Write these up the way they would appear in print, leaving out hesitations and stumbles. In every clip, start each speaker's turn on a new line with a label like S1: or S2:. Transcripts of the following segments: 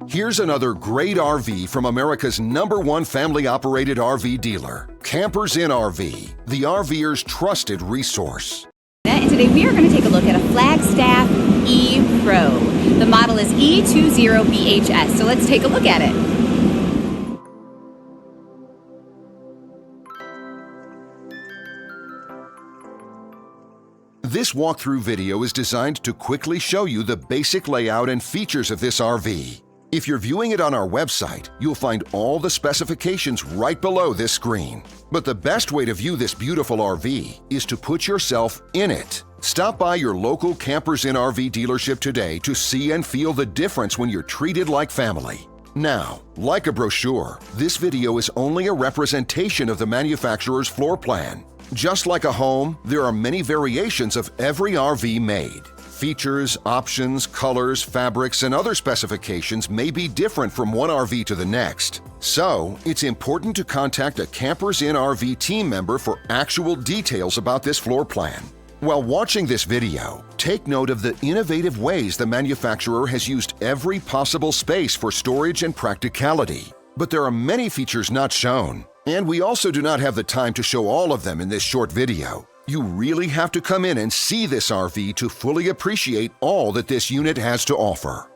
S1: Here's another great RV from America's #1 family-operated RV dealer, Campers Inn RV, the RVer's trusted resource.
S2: And today we are going to take a look at a Flagstaff E-Pro. The model is E20BHS, so let's take a look at it.
S1: This walkthrough video is designed to quickly show you the basic layout and features of this RV. If you're viewing it on our website, you'll find all the specifications right below this screen. But the best way to view this beautiful RV is to put yourself in it. Stop by your local Campers Inn RV dealership today to see and feel the difference when you're treated like family. Now, like a brochure, this video is only a representation of the manufacturer's floor plan. Just like a home, there are many variations of every RV made. Features, options, colors, fabrics, and other specifications may be different from one RV to the next. So, it's important to contact a Campers Inn RV team member for actual details about this floor plan. While watching this video, take note of the innovative ways the manufacturer has used every possible space for storage and practicality. But there are many features not shown, and we also do not have the time to show all of them in this short video. You really have to come in and see this RV to fully appreciate all that this unit has to offer.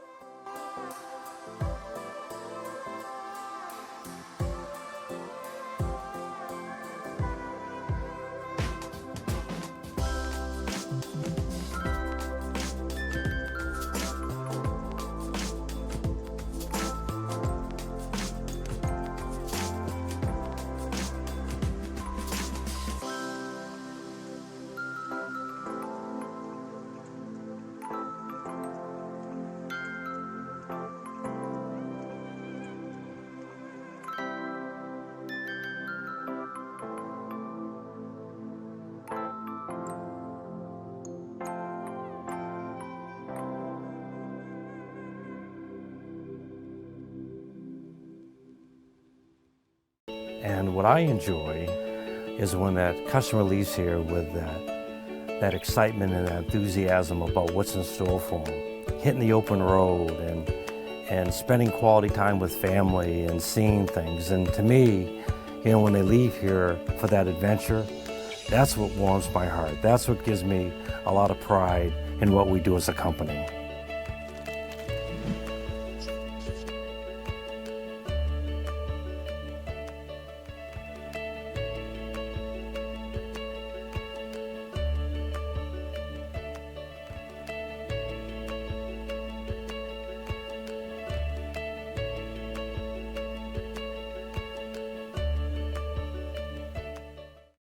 S3: And what I enjoy is when that customer leaves here with that excitement and that enthusiasm about what's in store for them. Hitting the open road and spending quality time with family and seeing things. And to me, you know, when they leave here for that adventure, that's what warms my heart. That's what gives me a lot of pride in what we do as a company.